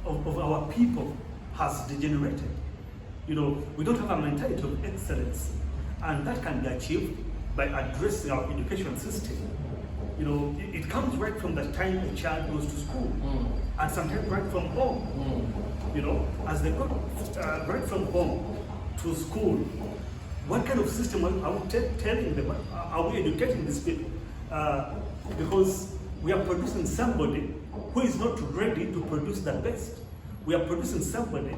of our people has degenerated. You know, we don't have a mentality of excellence, and that can be achieved by addressing our education system. You know, it comes right from the time a child goes to school, and sometimes right from home. You know, as they go right from home to school, what kind of system are we telling them? Are we educating these people? Because we are producing somebody who is not ready to produce the best. We are producing somebody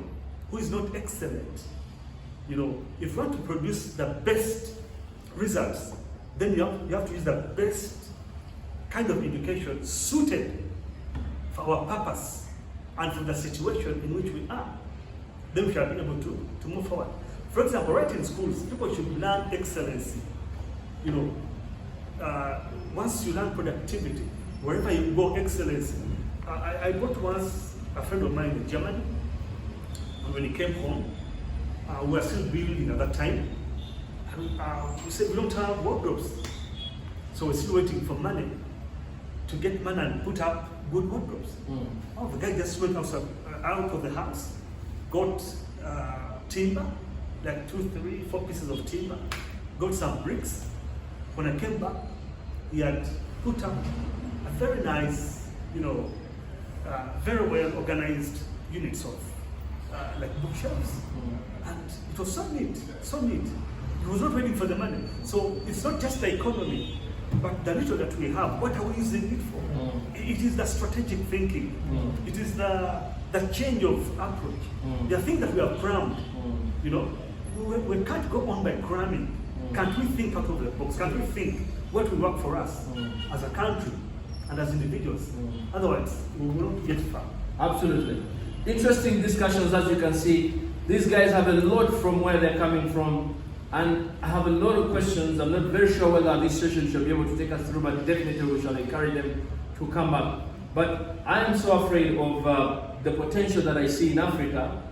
who is not excellent. You know, if you want to produce the best results, then you have to use the best kind of education suited for our purpose and for the situation in which we are. Then we shall be able to move forward. For example, right in schools, people should learn excellency. You know, once you learn productivity, wherever you go, excellency. I got once a friend of mine in Germany, and when he came home, we were still building at that time, and we said we don't have wardrobes, so we're still waiting for money to get money and put up good wardrobes. Oh, the guy just went out of the house, got timber, like 2, 3, 4 pieces of timber, got some bricks. When I came back, he had put up a very nice, you know, very well organized units of like bookshelves. And it was so neat, so neat. He was not waiting for the money. So it's not just the economy, but the little that we have, what are we using it for? It is the strategic thinking. It is the change of approach. The thing that we have crammed, you know, we can't go on by cramming. Can't we think out of the box? Can't we think what will work for us as a country and as individuals? Otherwise, we will not get far. Absolutely. Interesting discussions, as you can see. These guys have a lot from where they're coming from, and I have a lot of questions. I'm not very sure whether this session shall be able to take us through, but definitely we shall encourage them to come back. But I am so afraid of the potential that I see in Africa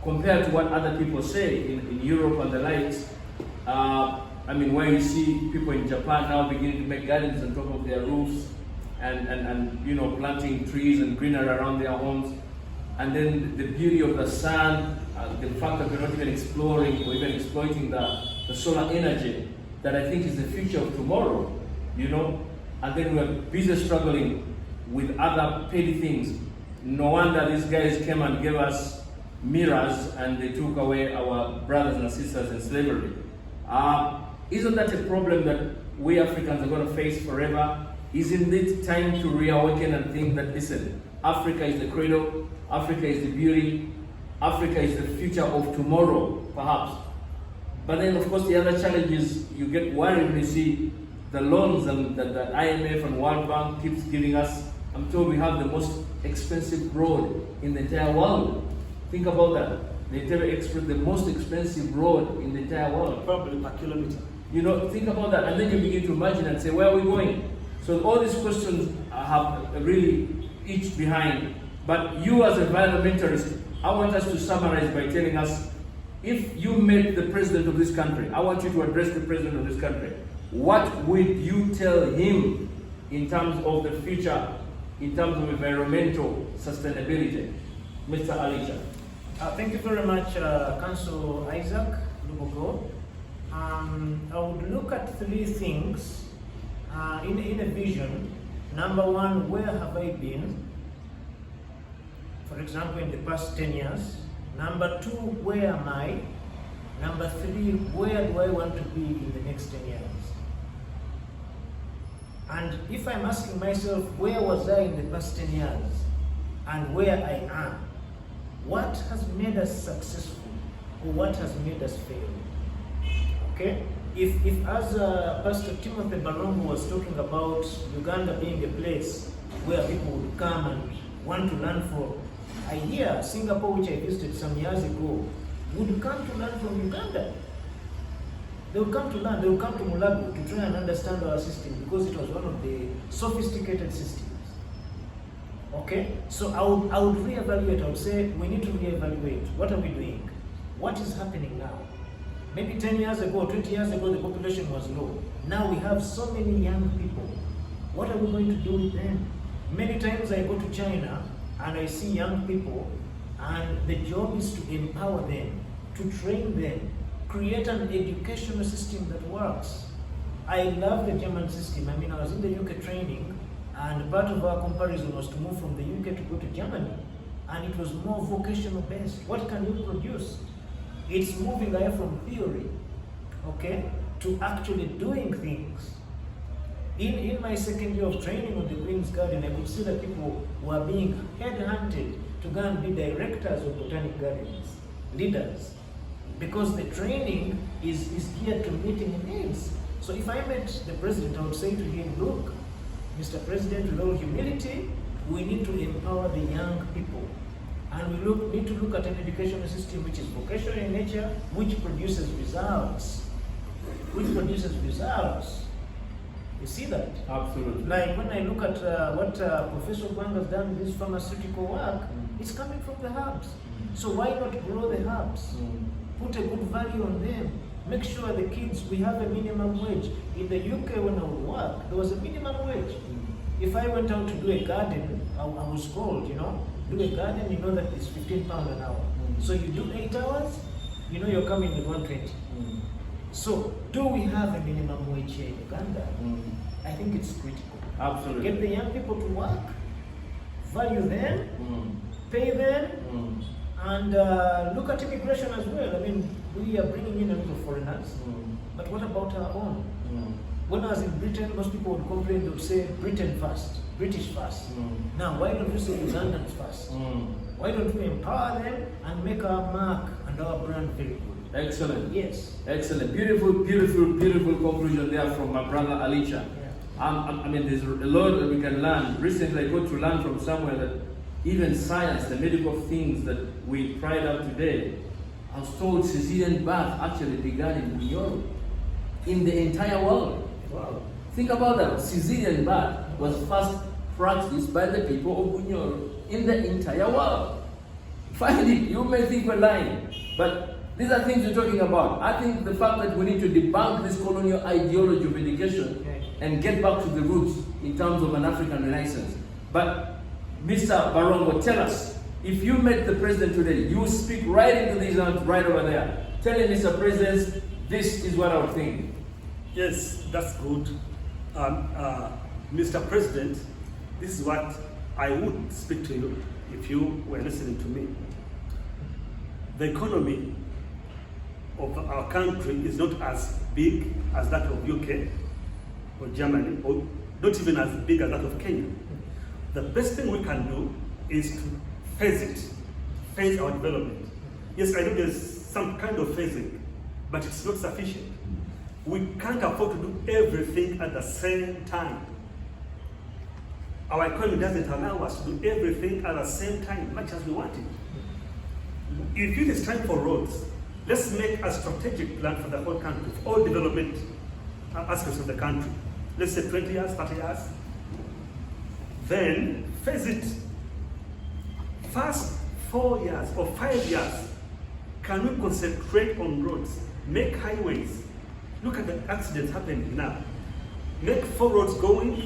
compared to what other people say in Europe and the likes. I mean, where you see people in Japan now beginning to make gardens on top of their roofs and you know, planting trees and greenery around their homes. And then the beauty of the sun, the fact that we're not even exploring or even exploiting the solar energy that I think is the future of tomorrow, you know. And then we're busy struggling with other petty things. No wonder these guys came and gave us mirrors and they took away our brothers and sisters in slavery. Isn't that a problem that we Africans are going to face forever? Isn't it time to reawaken and think that, listen, Africa is the cradle, Africa is the beauty, Africa is the future of tomorrow, perhaps. But then, of course, the other challenge is you get worried when you see the loans and that the IMF and World Bank keeps giving us. I'm told we have the most expensive road in the entire world. Think about that. The most expensive road in the entire world. Probably per kilometer. You know, think about that, and then you begin to imagine and say, where are we going? So all these questions have really each behind. But you as an environmentalist, I want us to summarize by telling us, if you met the president of this country, I want you to address the president of this country. What would you tell him in terms of the future, in terms of environmental sustainability? Mr. Alisha. Thank you very much, Council Isaac Lubogo. I would look at 3 things in a vision. Number 1, where have I been? For example, in the past 10 years. Number 2, where am I? Number 3, where do I want to be in the next 10 years? And if I'm asking myself, where was I in the past 10 years and where I am, what has made us successful or what has made us fail? Okay? If as Pastor Timothy Balongo was talking about Uganda being a place where people would come and want to learn from, I hear Singapore, which I visited some years ago, would come to learn from Uganda. They would come to learn, they would come to Mulago to try and understand our system because it was one of the sophisticated systems. Okay? So I would reevaluate. I would say we need to reevaluate. What are we doing? What is happening now? Maybe 10 years ago, 20 years ago, the population was low. Now we have so many young people. What are we going to do with them? Many times I go to China and I see young people, and the job is to empower them, to train them, create an educational system that works. I love the German system. I mean, I was in the UK training, and part of our comparison was to move from the UK to go to Germany, and it was more vocational based. What can you produce? It's moving away from theory, okay, to actually doing things. In my second year of training on the Queen's Garden, I could see that people were being headhunted to go and be directors of botanic gardens, leaders, because the training is geared to meeting needs. So if I met the president, I would say to him, look, Mr. President, with all humility, we need to empower the young people. And we need to look at an educational system which is vocational in nature, which produces results. You see that? Absolutely. Like when I look at what Professor Gwang has done with this pharmaceutical work, it's coming from the herbs. So why not grow the herbs? Put a good value on them. Make sure the kids, we have a minimum wage. In the UK when I would work, there was a minimum wage. If I went out to do a garden, I was called, do a garden, you know that it's £15 an hour. So you do 8 hours, you're coming with 120. So, do we have a minimum wage here in Uganda? I think it's critical. Absolutely. Get the young people to work, value them, pay them, and look at immigration as well. I mean, we are bringing in a lot of foreigners, but what about our own? When I was in Britain, most people would complain, they would say Britain first, British first. Now, why don't we say Ugandans first? Why don't we empower them and make our mark and our brand very good? Excellent. Yes. Excellent. Beautiful, beautiful, beautiful conclusion there from my brother Alicha. Yeah. I mean, there's a lot that we can learn. Recently, I got to learn from somewhere that even science, the medical things that we tried out today, I was told cesarean birth actually began in Europe, in the entire world. Wow. Think about that. Cesarean birth was first practiced by the people of Bunyoro in the entire world. Finally, you may think we're lying, but these are things we're talking about. I think the fact that we need to debunk this colonial ideology of education and get back to the roots in terms of an African Renaissance. But Mr. Barongo, tell us, if you met the president today, you speak right into these hands right over there. Tell him, Mr. President, this is what I was thinking. Yes, that's good. Mr. President, this is what I would speak to you if you were listening to me. The economy of our country is not as big as that of UK or Germany, or not even as big as that of Kenya. The best thing we can do is to phase our development. Yes, I know there's some kind of phasing, but it's not sufficient. We can't afford to do everything at the same time. Our economy doesn't allow us to do everything at the same time, much as we want it. If it is time for roads, let's make a strategic plan for the whole country, for all development aspects of the country. Let's say 20 years, 30 years. Then phase it. First 4 years or 5 years, can we concentrate on roads, make highways? Look at the accidents happening now. Make 4 roads going,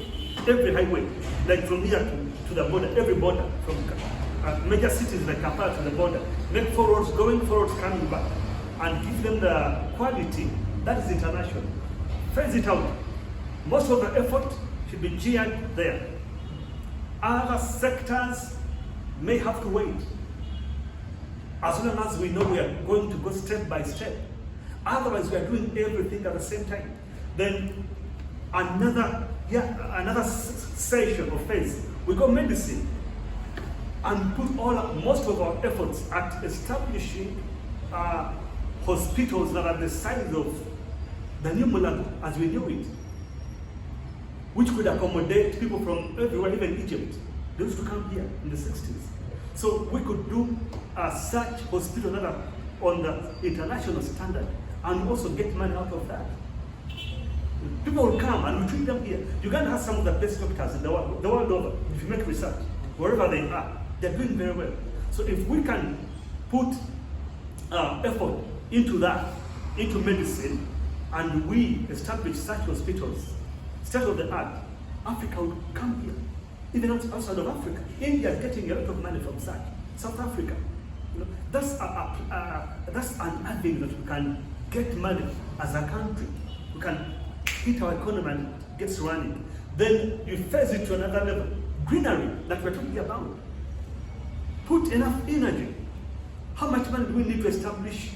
every highway, like from here to the border, every border, from major cities like Kampala to the border. Make 4 roads going, 4 roads coming back, and give them the quality that is international. Phase it out. Most of the effort should be geared there. Other sectors may have to wait, as long as we know we are going to go step by step. Otherwise, we are doing everything at the same time. Then another session of phase, we go medicine, and put most of our efforts at establishing hospitals that are the size of the New Mulanga as we knew it, which could accommodate people from everywhere, even Egypt. They used to come here in the 60s. So we could do such hospitals that are on the international standard and also get money out of that. People will come and we treat them here. Uganda has some of the best doctors in the world over. If you make research, wherever they are, they're doing very well. So if we can put effort into that, into medicine, and we establish such hospitals, state of the art, Africa will come here. even outside of Africa. India is getting a lot of money from such. South Africa. That's an avenue that we can get money as a country. We can hit our economy and it gets running. Then you phase it to another level. Greenery that we're talking about. Put enough energy. How much money do we need to establish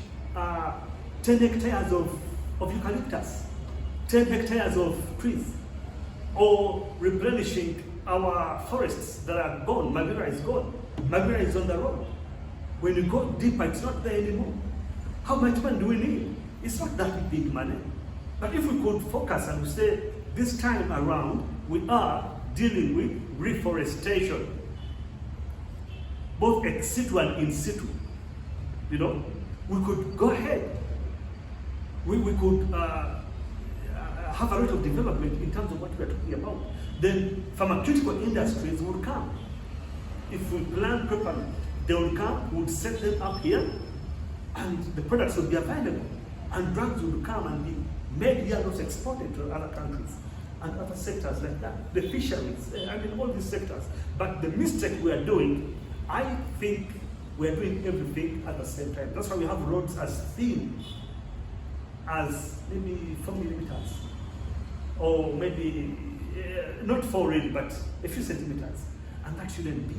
10 hectares of eucalyptus, 10 hectares of trees, or replenishing our forests that are gone? Maguira is gone. Maguira is on the road. When you go deeper, it's not there anymore. How much money do we need? It's not that big money. But if we could focus and we say, this time around, we are dealing with reforestation, both ex situ and in situ. We could go ahead. We could have a lot of development in terms of what we are talking about. Then pharmaceutical industries would come. If we plan properly, they will come, we would set them up here, and the products will be available. And drugs will come and be made here, not exported to other countries and other sectors like that. The fisheries, all these sectors. But the mistake we are doing, I think we are doing everything at the same time. That's why we have roads as thin as maybe 4 millimeters, or maybe not 4 really, but a few centimeters. And that shouldn't be.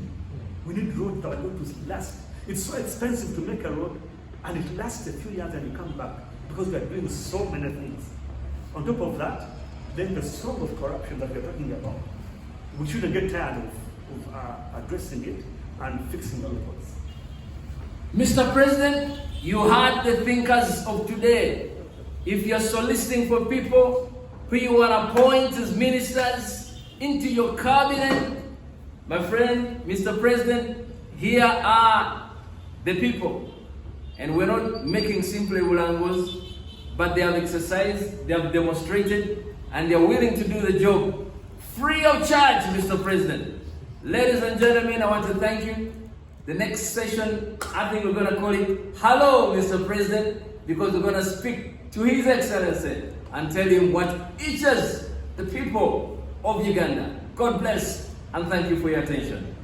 We need roads that are going to last. It's so expensive to make a road, and it lasts a few years and you come back, because we are doing so many things. On top of that, then the sort of corruption that we're talking about, we shouldn't get tired of addressing it and fixing the loopholes. Mr. President, you heard the thinkers of today. If you're soliciting for people who you want to appoint as ministers into your cabinet, my friend, Mr. President, here are the people. And we're not making simply Wulangos, but they have exercised, they have demonstrated, and they're willing to do the job free of charge, Mr. President. Ladies and gentlemen, I want to thank you. The next session, I think we're going to call it Hello, Mr. President, because we're going to speak to His Excellency and tell him what itches the people of Uganda. God bless and thank you for your attention.